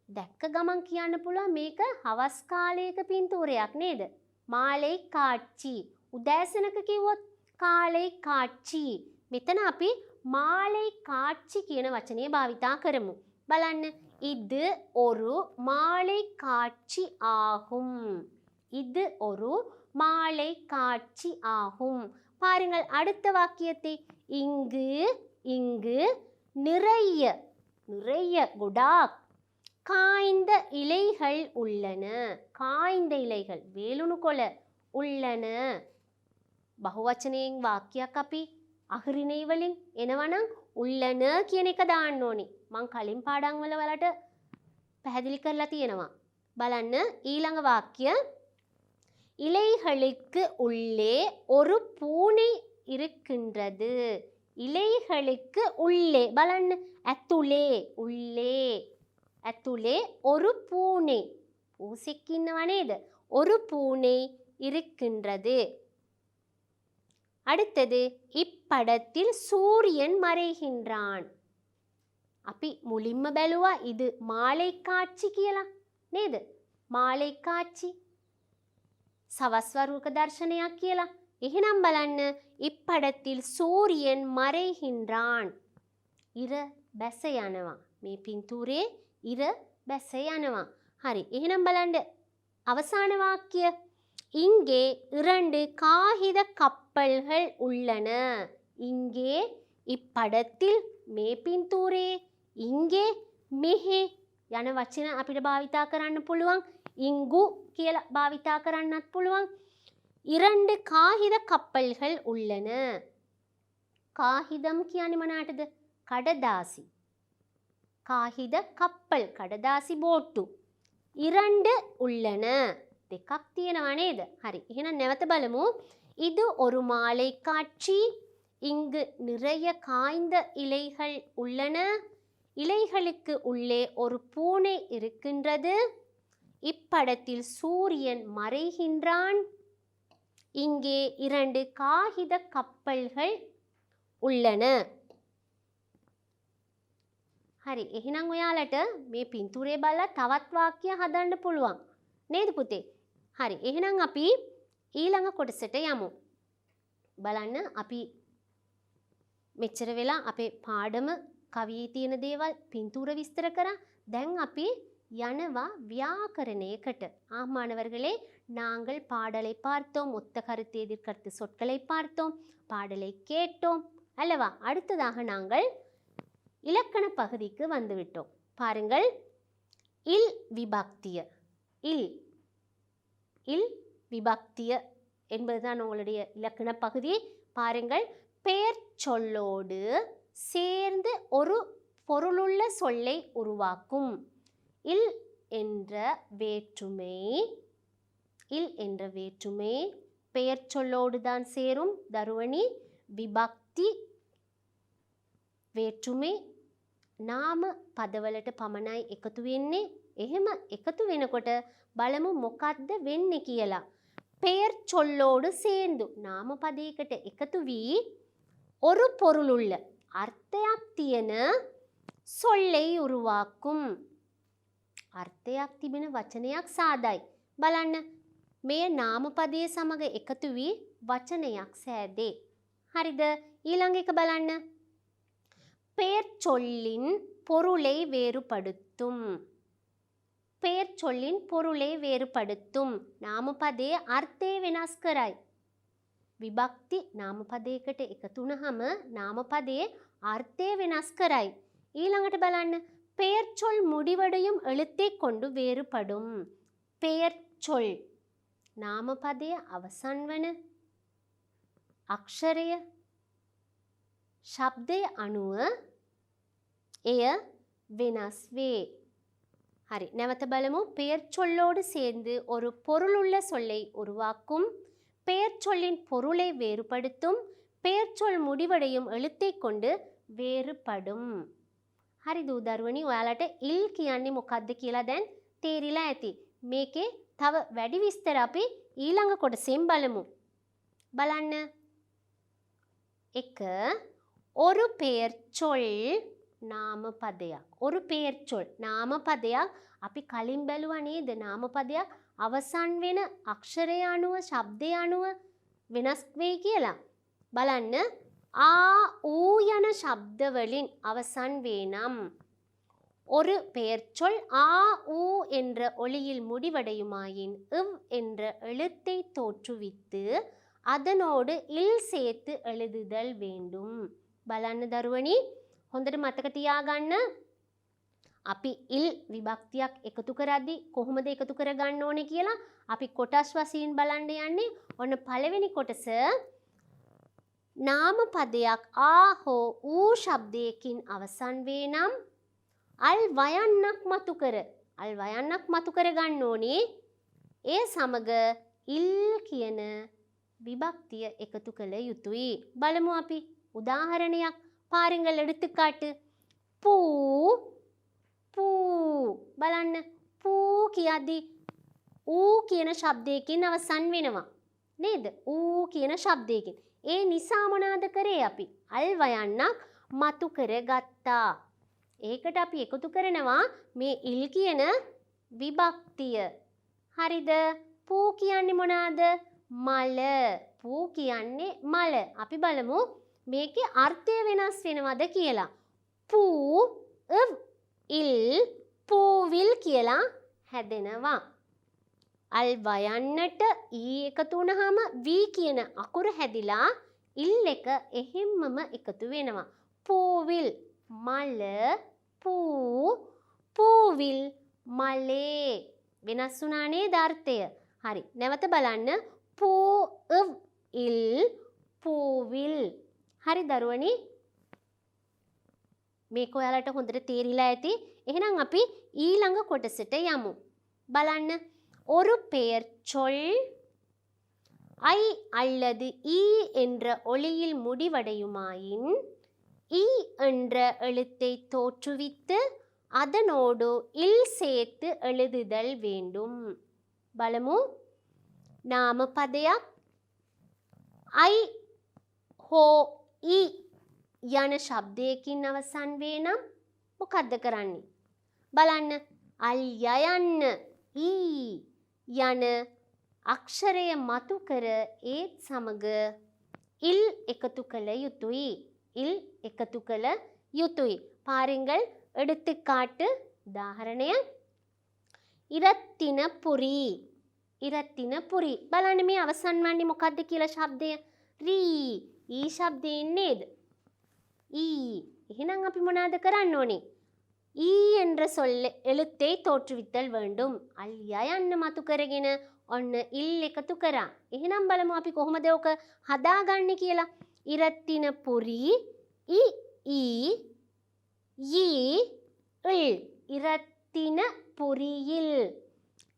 දැක්ක ගමන් කියන්න පුළුවන් මේක හවස් කාලයක පින්තූරයක් නේද? මාලේ කාච්චි. උදෑසනක කිව්වොත් කාලේ කාච්චි. මෙතන අපි මාලේ කාච්චි කියන වචනේ භාවිතා කරමු. බලන්න. இது ஒரு மாலை காட்சி ஆகும். இது ஒரு மாலை காட்சி ஆகும். பாருங்கள் அடுத்த வாக்கியத்தை. இங்கு நிறைய ගොඩාක් காய்ந்த இலைகள் உள்ளன. காய்ந்த இலைகள் வேலுණු කොළ உள்ளன. බහුවචනයෙන් වාක්‍යයක් අපි අහරිනේ වලින් එනවනම් உள்ளන කියන එක දාන්න ඕනේ. මං කලින් පාඩම් වල වලට පැහැදිලි කරලා තියෙනවා. බලන්න ඊළඟ වාක්‍ය. இலைகளுக்கு உள்ளே ஒரு பூனை இருக்கின்றது. இலைகளுக்கு உள்ளே බලන්න ඇතුලේ ஒரு பூனை. பூසෙක් ඉන්නව නේද? ஒரு பூனை இருக்கின்றது. அடுத்தது இப்படத்தில் சூரியன் மறைகின்றான். අපි මුලින්ම බැලුවා இது මාලේ කාච්චි කියලා නේද? මාලේ කාච්චි සවස් වරුවක දර්ශනයක් කියලා. එහෙනම් බලන්න இப்படத்தில் சூரியன் மறைகின்றான். ඉර බැස යනවා. මේ පින්තූරේ ඉර බැස යනවා. හරි. එහෙනම් බලන්න අවසාන වාක්‍ය. இங்கே 2 காகித கப்பல்கள் உள்ளன. இங்கே இப்படத்தில் මේ පින්තූරේ ඉංගේ මෙහෙ යන වචන අපිට භාවිතා කරන්න පුළුවන්. ඉංගු කියලා භාවිතා කරන්නත් පුළුවන්. 2 காகித கப்பல்கள் உள்ளன. කාහිදම් කියන්නේ මොනකටද? කඩදාසි. කාහිද කප්පල් කඩදාසි බෝට්ටු. 2 உள்ளன. දෙකක් තියෙනවා නේද? හරි. එහෙනම් නැවත බලමු. இது ஒரு மாலை காட்சி. இங்கு நிறைய காய்ந்த இலைகள் உள்ளன. இலைகளுக்கு உள்ளே ஒரு பூனை இருக்கின்றது. இப்படத்தில் சூரியன் மறைகின்றான். இங்கே 2 காகித கப்பல்கள் உள்ளன. හරි. එහෙනම් ඔයාලට මේ පින්තූරේ බලලා තවත් වාක්‍ය හදන්න පුළුවන්. නේද පුතේ? හරි. එහෙනම් අපි ඊළඟ කොටසට යමු. බලන්න අපි මෙච්චර වෙලා අපේ පාඩම කවියේ තියෙන දේවල් පින්තූර විස්තර කරා. දැන් අපි යනවා வியாக்கரணයකට. மாணவர்களே, நாங்கள் பாடலை பார்த்தோம், ஒத்த கருத்து எதிர்கருத்து சொற்களை பார்த்தோம், பாடலை கேட்டோம் அல்லவா? அடுத்ததாக நாங்கள் இலக்கண பகுதிக்கு வந்துவிட்டோம். பாருங்கள். இல் விபக்திய. இல் விபக்திய என்பதுதான் உங்களுடைய இலக்கண பகுதி. பாருங்கள். பெயர் சொல்லோடு சேர்ந்து ஒரு பொருளுள்ள சொல்லை உருவாக்கும். இல் என்ற வேற்றுமை பெயர் சொல்லோடு தான் சேரும். தருவணி விபக்தி வேற்றுமை නාම පදවලට පමණයි එකතු වෙන්නේ. එහෙම එකතු වෙනකොට බලමු මොකක්ද වෙන්නේ කියලා. பெயர் சொல்லோடு சேர்ந்து නාම පදයකට එකතු වී ஒரு பொருளுள்ள අර්ථයක් තියෙන சொல்லை உருவாக்கும். අර්ථයක් තිබෙන වචනයක් සාදයි. බලන්න මේ නාම පදයේ සමග එකතු වී වචනයක් සෑදේ. හරිද? ඊළඟ එක බලන්න. பெயர் சொல்லின் பொருளை வேறுபடுத்தும். பெயர் சொல்லின் பொருளை வேறுபடுத்தும். නාමපදයේ අර්ථය වෙනස් කරයි. විභක්ති නාමපදයකට එකතු වුනහම නාමපදයේ අර්ථය වෙනස් කරයි. ඊළඟට බලන්න. பெயர் சொல் முடிவடையும் எழுத்தை கொண்டு வேறுபடும். பெயர் சொல் නාමපදයේ අවසන් වන අක්ෂරය ශබ්දය අනුව එය වෙනස් වේ. හරි. නැවත බලමු. பெயர் சொல்லோடு சேர்ந்து ஒரு பொருளுள்ள சொல்லை உருவாக்கும். பெயர் சொல்லின் பொருளை வேறுபடுத்தும். பெயர் சொல் முடிவடையும் எழுத்தை கொண்டு வேறுபடும். හරි දූ දරුවනි, ඔයාලට ඉල් කියන්නේ මොකක්ද කියලා දැන් තේරිලා ඇති. මේකේ තව වැඩි විස්තර අපි ඊළඟ කොටසෙන් බලමු. බලන්න. 1. ஒரு பெயர் சொல் නාමපදයක්. ஒரு பெயர் சொல் නාමපදයක් අපි කලින් බැලුවා නේද? නාමපදයක් අවසන් වෙන අක්ෂරය අනුව, ශබ්දය අනුව වෙනස් වෙයි කියලා. බලන්න. ආ ඌ යන ශබ්ද වලින් අවසන් වේ නම් ஒரு பெயர் சொல் ஆ ஊ என்ற ஒலியில் முடிவடையுமாயின் இவ் என்ற எழுத்தை தோற்றுவித்து அதனோடு இல் சேர்த்து எழுதுதல் வேண்டும். බලන්න දරුවනි, හොඳට මතක තියාගන්න. අපි ඉල් විභක්තියක් එකතු කරද්දී කොහොමද එකතු කරගන්න ඕනේ කියලා අපි කොටස් වශයෙන් බලන්න යන්නේ. ඔන්න පළවෙනි කොටස නාමපදයක් ආ හෝ ඌ ශබ්දයකින් අවසන් වේ නම් අල් වයන්නක් මතු කර. අල් වයන්නක් මතු කර ගන්න ඕනේ. ඒ සමග ඉල් කියන විභක්තිය එකතු කළ යුතුයි. බලමු අපි உதாரணයක්. பாருங்கள் எடுத்துக்காட்டு. பூ பூ. බලන්න. පූ කියද්දී ඌ කියන ශබ්දයකින් අවසන් වෙනවා නේද? ඌ කියන ශබ්දයකින්. ඒ නිසා මොනවාද කරේ අපි? අල් වයන්නක් මතු කරගත්තා. ඒකට අපි එකතු කරනවා මේ ඉල් කියන විභක්තිය. හරිද? පූ කියන්නේ මොනවාද? මල. පූ කියන්නේ මල. අපි බලමු මේකේ අර්ථය වෙනස් වෙනවද කියලා. පූ ඉල් පූවිල් කියලා හැදෙනවා. අල් වයන්නට ඊ එකතු වුණාම වී කියන අකුර හැදිලා ඉල් එක එහෙම්මම එකතු වෙනවා. පූවිල් මල පූ පූවිල් මලේ. වෙනස් වුණා නේද අර්ථය? හරි. නැවත බලන්න. පූ ඉල් පූවිල්. හරි දරුවනි, මේක ඔයාලට හොඳට තේරිලා ඇති. එහෙනම් අපි ඊළඟ කොටසට යමු. බලන්න. ஒரு பெயர் சொல் ஐ அல்லது ஈ என்ற ஒலியில் முடிவடையுமாயின் ஈ என்ற எழுத்தை தோற்றுவித்து அதனோடு இல் சேர்த்து எழுதுதல் வேண்டும். බලමු. නාමපදයක් ஐ හෝ ඊ යන ශබ්දයකින් අවසන් වේ නම් මොකද්ද කරන්නේ? බලන්න. අල් යයන්න ඊ යන අක්ෂරය මතු කර ඒත් සමග ඉල් එකතු කළ යුතුයි. இல் එකතු කළ යුතුයි. பாருங்கள் எடுத்துக்காட்டு උදාහරණය. ඉරත්තින පුරි. ඉරත්තින පුරි. බලන්න මේ අවසන් වන්නේ මොකද්ද කියලා ශබ්දය? රී. ඊ ශබ්දයෙන් නේද? ஈ. එහෙනම් අපි මොනවාද කරන්න ඕනේ? ஈ என்ற சொல்ல எழுத்தை தோற்றுவித்தல் வேண்டும். අල් යයන්න මතු කරගෙන ඔන්න ඉල් එකතු කරා. එහෙනම් බලමු අපි කොහොමද ඔක හදාගන්නේ කියලා. ඉරත්තින පුරි ඊ ඊ ඉල්. ඉරත්තින පුරිயில்.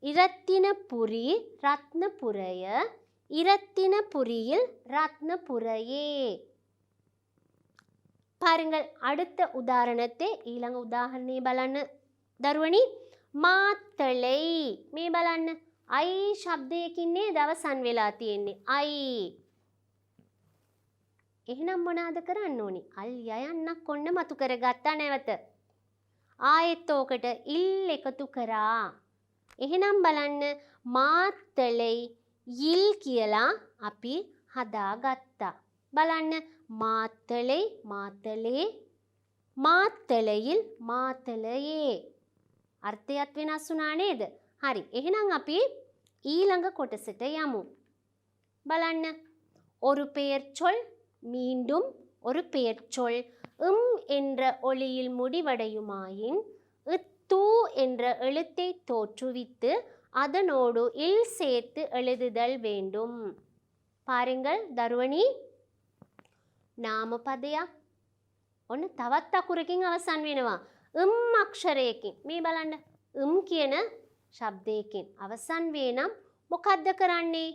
ඉරත්තින පුරි රත්නපුරය. ඉරத்தின புரியில் ரத்னபுரையே. பாருங்கள் அடுத்த உதாரணத்தை ඊළඟ උදාහරණේ බලන්න දරුවනි. මාතලයි. මේ බලන්න. අයි ශබ්දයකින් නේද අවසන් වෙලා තියෙන්නේ. අයි. එහෙනම් මොනවාද කරන්න ඕනි? අල් යයන්නක් ඔන්න මතු කරගත්තා නැවත. ආයෙත් ඕකට ඉල් එකතු කරා. එහෙනම් බලන්න මාතලයි ඉල් කියලා අපි හදාගත්තා. බලන්න. මාතලයි මාතලේ මාතලයිල් මාතලයේ. අර්ථයත් වෙනස් වුණා නේද? හරි. එහෙනම් අපි ඊළඟ කොටසට යමු. බලන්න. ஒரு பெயர் சொல் மீண்டும் ஒரு பெயர் சொல் என்ற ஒலியில் முடிவடையுமாயின் தூ என்ற எழுத்தை தோற்றுவித்து அதனோடு இல் சேர்த்து எழுதுதல் வேண்டும். பாருங்கள் දරුවනි. නාමපදයක් ඔන්න තවත් අකුරකින් අවසන් වෙනවා. අක්ෂරයකින්. මේ බලන්න. කියන ශබ්දයකින් අවසන් වේ නම් මොකද්ද කරන්නේ?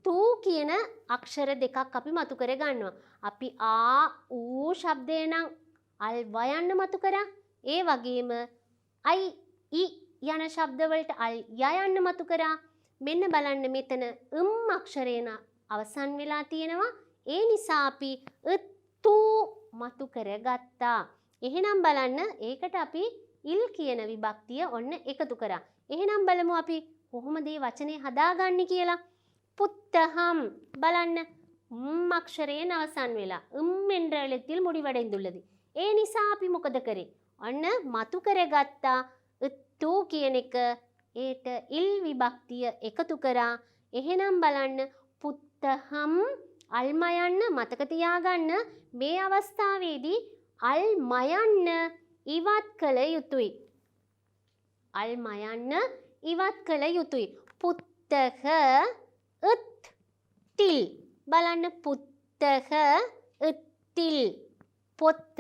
තූ කියන අක්ෂර දෙකක් අපි මතු කර ගන්නවා. අපි ආ ඌ ශබ්දේ නම් අල් වයන්න මතු කරා. ඒ වගේම අයි ඊ යන ශබ්දවලට අල් යයන්න මතු කරා. මෙන්න බලන්න මෙතන අක්ෂරේන අවසන් වෙලා තියෙනවා. ඒ නිසා අපි තු මතු කරගත්තා. එහෙනම් බලන්න ඒකට අපි ඉල් කියන විභක්තිය ඔන්න එකතු කරා. එහෙනම් බලමු අපි කොහොමද මේ වචනේ හදාගන්නේ කියලා. புத்தகம் බලන්න අක්ෂරයෙන් අවසන් වෙලා என்ற எழுத்தில் முடிவடைந்துள்ளது. ඒ නිසා අපි මොකද කරේ? ඔන්න මතු කරගත්තා තු කියන එක ඒට ඉල් විභක්තිය එකතු කරා. එහෙනම් බලන්න පුත්තහම් අල්මයන්න මතක තියාගන්න මේ අවස්ථාවේදී අල්මයන්න ඉවත් කළ යුතුයි. අල්මයන්න ඉවත් කළ යුතුයි. පුත්තක තිල් බලන්න පුත්තක තිල් පොත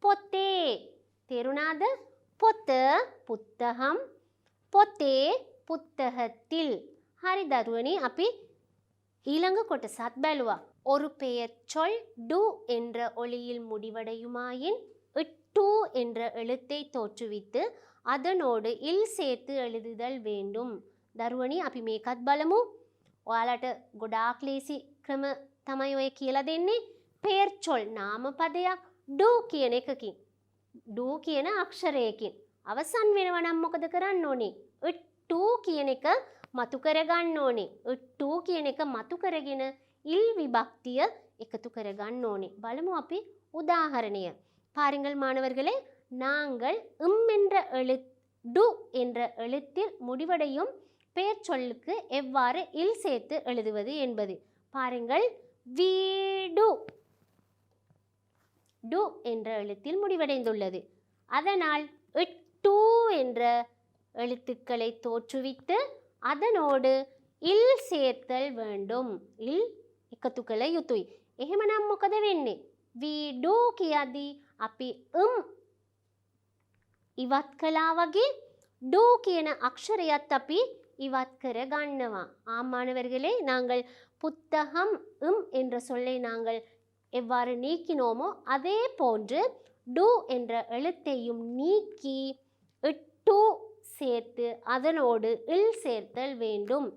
පොතේ තේරුණාද? පොත පුත්තහම් පොතේ புத்தகத்தில். හරි දරුවනි අපි ඊළඟ කොටසත් බැලුවා. ஒரு பெயர்ச்சொல் டு என்ற ஒலியில் முடிவடையுமாயின் டு என்ற எழுத்தை தோற்றுவித்து அதனோடு இல் சேர்த்து எழுதுதல் வேண்டும். දරුවනි අපි මේකත් බලමු. ඔයාලට ගොඩාක් ලේසි ක්‍රම තමයි ඔය කියලා දෙන්නේ. பெயர்ச்சொல் නාමපදයක් ඩු කියන එකකින් ඩු කියන අක්ෂරයකින් අවසන් වෙනවා නම් මොකද කරන්න ඕනේ? ටු කියන එක මතු කරගන්න ඕනේ. ටු කියන එක මතු කරගෙන இல் விபக்திய එකතු කරගන්න ඕනේ. බලමු අපි உதாரணය. பாருங்கள் மாணவர்களே, நாங்கள் என்ற டு என்ற எழுத்தில் முடிவடையும் பெயர் சொல்லுக்கு எவ்வாறு இல் சேர்த்து எழுதுவது என்பது. பாருங்கள், வீடு டு என்ற எழுத்தில் முடிவடைந்துள்ளது. அதனால் டு என்ற எழுத்துக்களை தோற்றுவித்து அதனோடு இல் சேர்த்தல் வேண்டும். இல் එකතු කළ යුතුයි. එහෙමනම් මොකද වෙන්නේ? වීඩු කියද්දී අපි ඉවත් කළා වගේ டு කියන අක්ෂරයත් අපි ඉවත් කර ගන්නවා. ஆம் மாணவர்களே, நாங்கள் புத்தகம் என்ற சொல்லை நாங்கள் எவ்வாறு நீக்கினோமோ அதே போன்று டு என்ற எழுத்தையும் நீக்கி டு சேர்த்து அதனோடு இல் சேர்த்தல் வேண்டும்.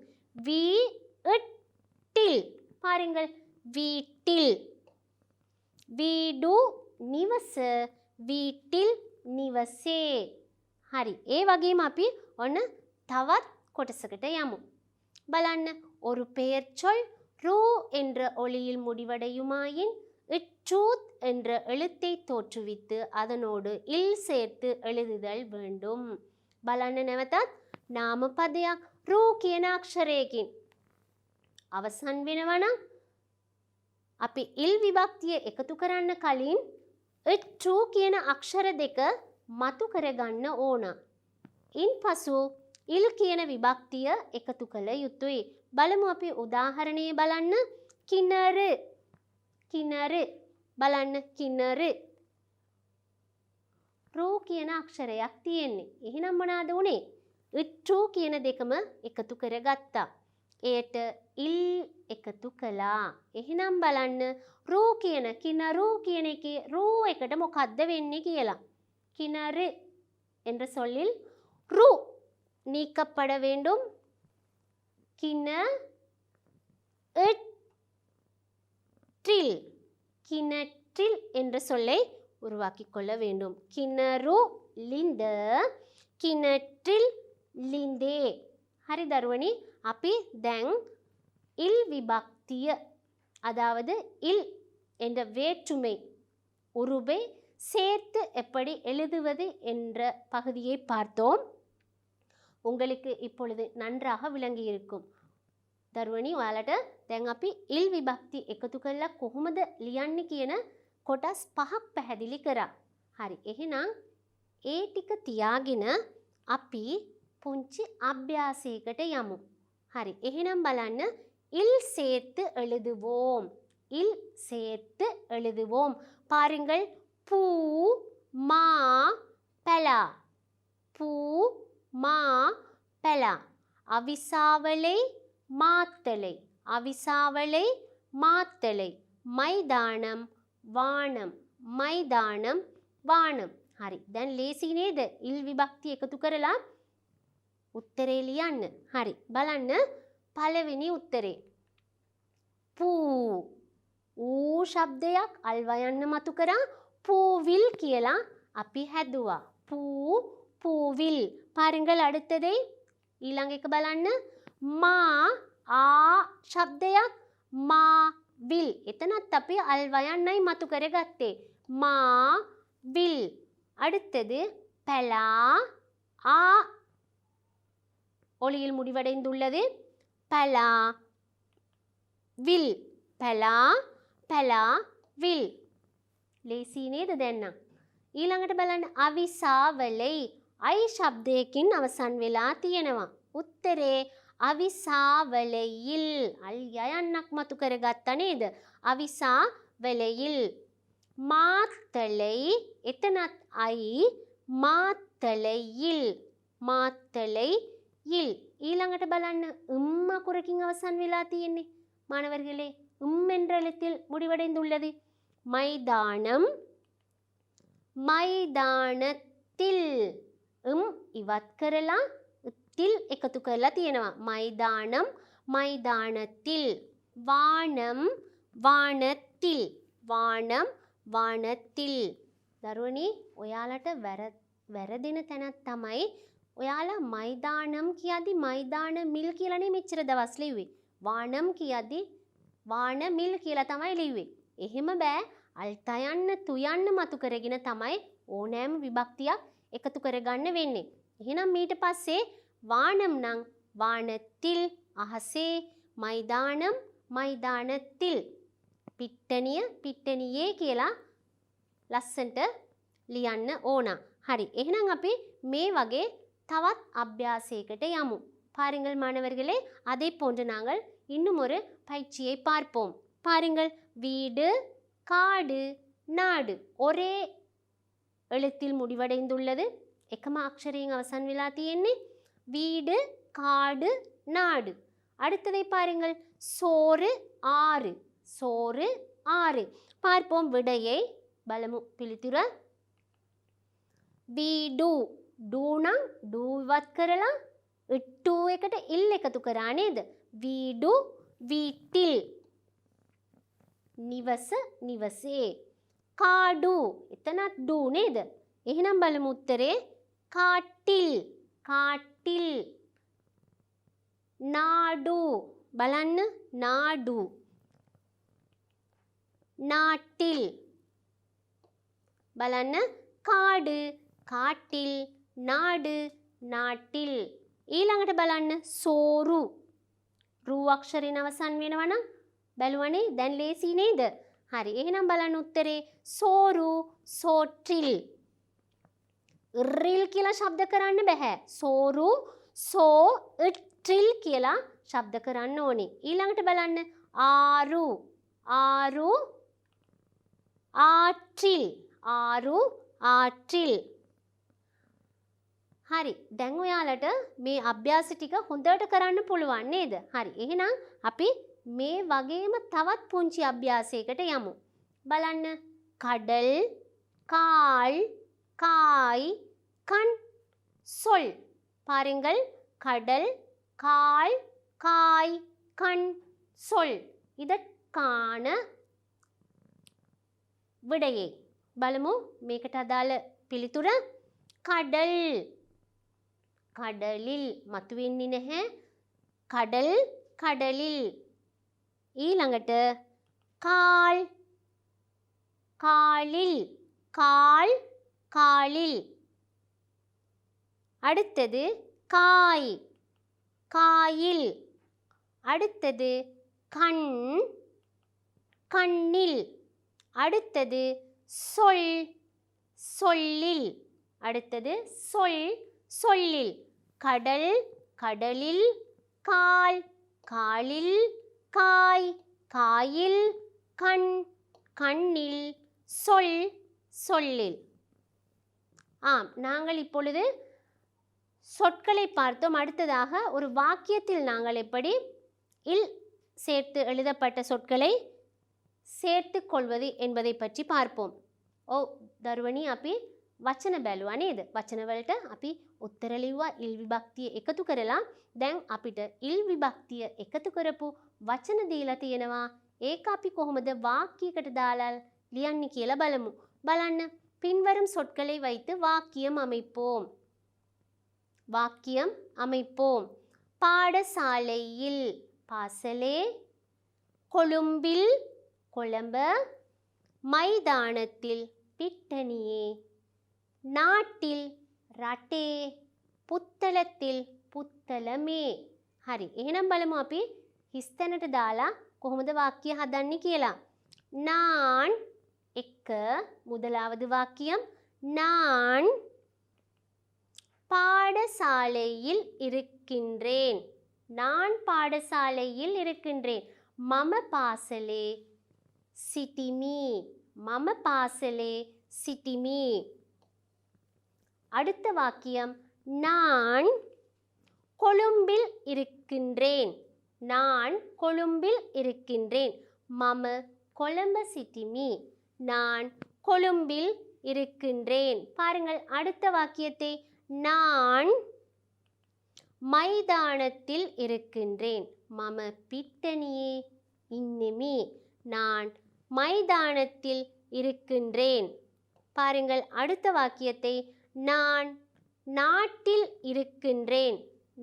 வீட்டில் பாருங்கள், வீட்டில் வீடு නිවස வீட்டில் නිවසේ. හරි, ඒ වගේම අපි ඔන්න තවත් කොටසකට යමු. බලන්න, ஒரு பெயர்ச்சொல் ரூ என்ற ஒலியில் முடிவடையுமாயின் ட்ரூத் என்ற எழுத்தை தோற்றுவித்து அதனோடு இல் சேர்த்து எழுதுதல் வேண்டும். බලන්න නැවතත් නාමපදයක් රූ කියන අක්ෂරයකින් අවසන් වෙනවා නම් අපි ඉල් විභක්තිය එකතු කරන්න කලින් ට්‍රූ කියන අක්ෂර දෙක මතු කරගන්න ඕන. ඉන්පසු ඉල් කියන විභක්තිය එකතු කළ යුතුයි. බලමු අපි උදාහරණය බලන්න. කිනර කිනර බලන්න, කිනර රූ කියන අක්ෂරයක් තියෙන්නේ. එහෙනම් මොනවාද උනේ? ට්‍රූ කියන දෙකම එකතු කරගත්තා. ඒට ඉල් එකතු කළා. එහෙනම් බලන්න, රූ කියන කිනරු කියන එකේ රූ එකට මොකද්ද වෙන්නේ කියලා. கிணறு என்ற சொல்லில் ரு நீக்கப்பட வேண்டும். கிணற்றில் கிணற்றில் என்ற சொல்லை உருவாக்கிக் கொள்ள வேண்டும். கிணறு லிந்த கிணற்றில் லிந்தே. හරි දරුවනි, අපි දැන් இல் விபக்திய அதாவது இல் என்ற வேற்றுமை உருபை சேர்த்து எப்படி எழுதுவது என்ற பகுதியை பார்த்தோம். உங்களுக்கு இப்பொழுது நன்றாக விளங்கி இருக்கும். දරුවනි, ඔයාලට දැන් අපි ඉල් විභක්ති එකතු කරලා කොහොමද ලියන්නේ කියන කොටස් පහක් පැහැදිලි කරා. හරි, එහෙනම් ඒ ටික තියාගෙන අපි පුංචි අභ්‍යාසයකට යමු. හරி, එහෙනම් බලන්න, இல் சேர்த்து எழுதுவோம். இல் சேர்த்து எழுதுவோம். பாருங்கள், பூ மா பலா பூ மா பலா. அவிசாவளை மாத்தலை அவிசாவளை மாத்தலை. மைதானம் வானம் மைதானம் வானம். හරි. දැන් ලේසි නේද? ඉල් විභක්ති එකතු කරලා උත්තරේ ලියන්න. හරි. බලන්න පළවෙනි උත්තරේ. පූ. ඌ ශබ්දයක් අල්වයන්න මතු කරා பூவில் කියලා අපි හැදුවා. பூவில். பாருங்கள் அடுத்ததை ඊළඟ එක බලන්න. මා ආ ශබ්දයක් මාවිල්. එතනත් අපි අල්වයන්නයි මතු කරගත්තේ. මාවිල්. அடுத்தது பலா ஆ ஒளியில் முடிவடைந்துள்ளது. பலா வில். பலா பலா வில். ලේසි නේද දැන් නම්? ඊළඟට බලන්න අවිසාවලයි. අයි ශබ්දයකින් අවසන් වෙලා තියෙනවා. උත්තරේ අවිසාවලයිල්. අල් යයන්නක් මතු කරගත්තා නේද? අවිසාවලයිල්. මාත්තලයි. එතනත් අයි මාත්තලයිල්. මාත්තලයිල්. ඊළඟට බලන්න අකුරකින් අවසන් වෙලා තියෙන්නේ. மாணவர்களே என்ற எழுத்தில் முடிவடைந்துள்ளது. மைதானம் மைதானத்தில். ඉවත් කරලා තිල් එකතු කරලා තියෙනවා. மைதானம் மைதானத்தில். வானம் வானத்தில். வானம் வானத்தில். දරුවනි ඔයාලට වැරදෙන තැනක් තමයි ඔයාලා මයිදානම් කියද්දි මයිදාන මිල් කියලා නේ මෙච්චර දවස් ලිව්වේ. වානම් කියද්දි වාන මිල් කියලා තමයි ලිව්වේ. එහෙම බෑ. අල්තයන්න තුයන්න මතු කරගෙන තමයි ඕනෑම විභක්තියක් එකතු කරගන්න වෙන්නේ. එහෙනම් ඊට පස්සේ වානම් නම් වානතිල් අහසේ, මයිදානම් මයිදානතිල්, පිට්ටනිය පිට්ටනියේ කියලා ලස්සන්ට லியන්න ඕන. හරி. එහෙනම් අපි මේ වගේ தவத் அபியாசයකට යමු. பாருங்கள் மாணவர்களே, அதை போன்று நாங்கள் இன்னும் ஒரு பயிற்சியை பார்ப்போம். பாருங்கள். வீடு காடு நாடு ஒரே எழுத்தில் முடிவடைந்துள்ளது. එකම අක්ෂරයෙන් අවසන් වෙලා තියෙන්නේ. வீடு காடு நாடு. அடுத்ததை பாருங்கள். சோறு ஆறு. சோறு ஆறு. பார்ப்போம் விடையை. බලමු පිළිතුර. வீடு ඩූ නම් ඩූ ඉවත් කරලා ටු එකට ඉල් එකතු කරා නේද? வீடு வீட்டில். නිවස නිවසේ. කාඩු එතනත් ඩූ නේද? එහෙනම් බලමු උත්තරේ. කාටිල් කාටිල්. නාඩු බලන්න. නාඩු. නාටිල් බලන්න. කාඩු කාටිල් නාඩු නාටිල්. ඊළඟට බලන්න. සෝරු රූ අක්ෂරයෙන් අවසන් වෙනවා නම් බැලුවනේ දැන් ලේසි නේද? හරි. එහෙනම් බලන්න උත්තරේ. සෝරු සෝට්‍රිල්. රිල් කියලා ශබ්ද කරන්න බෑ. සෝරු සෝ ට්‍රිල් කියලා ශබ්ද කරන්න ඕනේ. ඊළඟට බලන්න. ආරු ආරු ආට්‍රිල්. ආරු ආට්‍රිල්. හරි. දැන් ඔයාලට මේ අභ්‍යාස ටික හොඳට කරන්න පුළුවන් නේද? හරි. එහෙනම් අපි මේ වගේම තවත් පුංචි අභ්‍යාසයකට යමු. බලන්න. கடல் கால் காய் கண் சொல். பாருங்கள். கடல் கால் காய் கண் சொல். இதற்கான விடையை බලමු. මේකට අදාළ පිළිතුර. கடல். கடலில் මතුවෙන්නේ නැහැ. கடல் கடலில். ඊළඟට කාල් காலில். கால் காலில். அடுத்தது காய் காயில். அடுத்தது கண் கண்ணில். அடுத்தது சொல் சொல்லில். அடுத்தது சொல் சொல்லில். கடல் கடலில். கால் காலில். காய் காயில். கண் கண்ணில். சொல் சொல்லில். ஆம், நாங்கள் இப்பொழுது சொற்களை பார்த்தோம். அடுத்ததாக ஒரு வாக்கியத்தில் நாங்கள் எப்படி இல் சேர்த்து எழுதப்பட்ட சொற்களை சேர்த்து கொள்வது என்பதை பற்றி பார்ப்போம். ஓ දරුවනි, අපි වචන බැලුවා නේද? වචන වලට අපි උත්තර ලිව්වා ඉල් විභක්තිය එකතු කරලා. දැන් අපිට ඉල් විභක්තිය එකතු කරපු වචන දීලා තියෙනවා. ඒක අපි කොහොමද වාක්‍යයකට දාලා லியන්නේ කියලා බලමு. බලන්න. பின்வரும் சொற்களை வைத்து வாக்கியம் அமைப்போம். வாக்கியம் அமைப்போம். பாடசாலையில் பாசலே, கொழும்பில் கொழம்ப, மைதானத்தில் பிட்டணியே, நாட்டில் රටේ, පුත්තලத்தில் පුත්තලමේ. හරි. එහෙනම් බලමු අපි හිස්තැනට දාලා කොහොමද වාක්‍ය හදන්නේ කියලා. நான் එක முதலாவது வாக்கியம் நான் பாடசாலையில் இருக்கின்றேன். நான் பாடசாலையில் இருக்கின்றேன். මම පාසලේ සිටිමි. මම පාසලේ සිටිමි. அடுத்த வாக்கியம் நான் கொழும்பில் இருக்கின்றேன். நான் கொழும்பில் இருக்கின்றேன். மம கொழும்ப சிட்டிமி. நான் கொழும்பில் இருக்கின்றேன். பாருங்கள் அடுத்த வாக்கியத்தை நான் மைதானத்தில் இருக்கின்றேன். மம பிட்டணியே இன்னிமி. நான் மைதானத்தில் இருக்கின்றேன். பாருங்கள் அடுத்த வாக்கியத்தை நான் நாட்டில் இருக்கின்றேன்.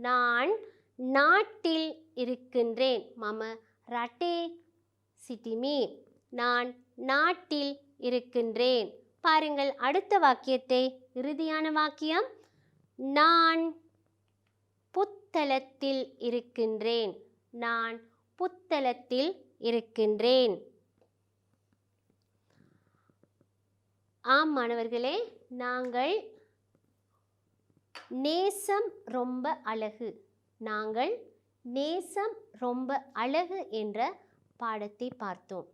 நான் நாட்டில் இருக்கின்றேன். மம ரட்டே சிட்டிமி. நான் நாட்டில் இருக்கின்றேன். பாருங்கள் அடுத்த வாக்கியத்தை இறுதியான வாக்கியம் நான் புத்தளத்தில் இருக்கின்றேன். நான் புத்தளத்தில் இருக்கின்றேன். ஆம் மாணவர்களே, நாங்கள் நேசம் ரொம்ப அழகு, நாங்கள் நேசம் ரொம்ப அழகு என்ற பாடத்தை பார்த்தோம்.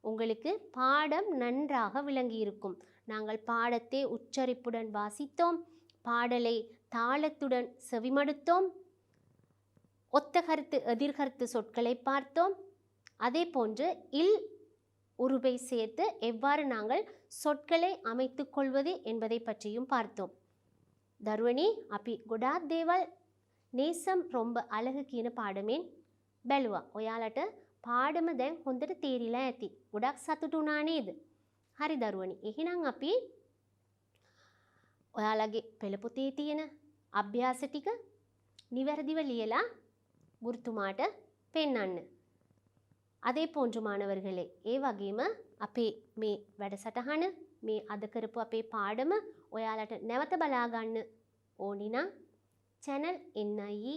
உங்களுக்கு பாடம் நன்றாக விளங்கியிருக்கும். நாங்கள் பாடத்தை உச்சரிப்புடன் வாசித்தோம், பாடலை தாளத்துடன் செவிமடுத்தோம், ஒத்த கருத்து எதிர்கருத்து சொற்களை பார்த்தோம். அதே போன்று இல் உருவை சேர்த்து எவ்வாறு நாங்கள் சொற்களை அமைத்து கொள்வது என்பதை பற்றியும் பார்த்தோம். දරුවනේ අපි ගොඩාක් දේවල් නේසම් රොම්බ අලහ කියන පාඩමෙන් බැලුවා. ඔයාලට පාඩම දැන් හොඳට තේරිලා ඇති. ගොඩක් සතුටු වුණා නේද? හරි දරුවනේ. එහෙනම් අපි ඔයාලගේ පෙළ පොතේ තියෙන අභ්‍යාස ටික නිවැරදිව ලියලා ගුරුතුමාට පෙන්වන්න. அதே போன்று மாணவர்களே, ඒ වගේම අපේ මේ වැඩසටහන මේ අද කරපු අපේ පාඩම ඔයාලට නැවත බලා ගන්න ඕනි නම් channel NIE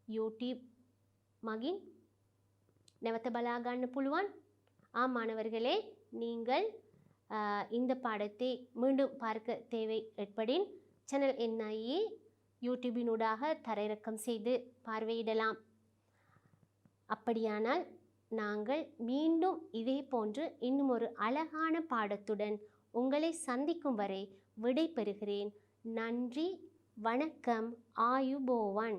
YouTube மகின் නැවත බලා ගන්න පුළුවන්. மாணவர்களே, நீங்கள் இந்த பாடத்தை மீண்டும் பார்க்க தேவை ஏற்படின் சேனல் NIE யூடியூபினூடாக தரையிறக்கம் செய்து பார்வையிடலாம். அப்படியானால் நாங்கள் மீண்டும் இதே போன்று இன்னும் ஒரு அழகான பாடத்துடன் உங்களை சந்திக்கும் வரை விடை பெறுகிறேன். நன்றி, வணக்கம், ஆயுபோவன்.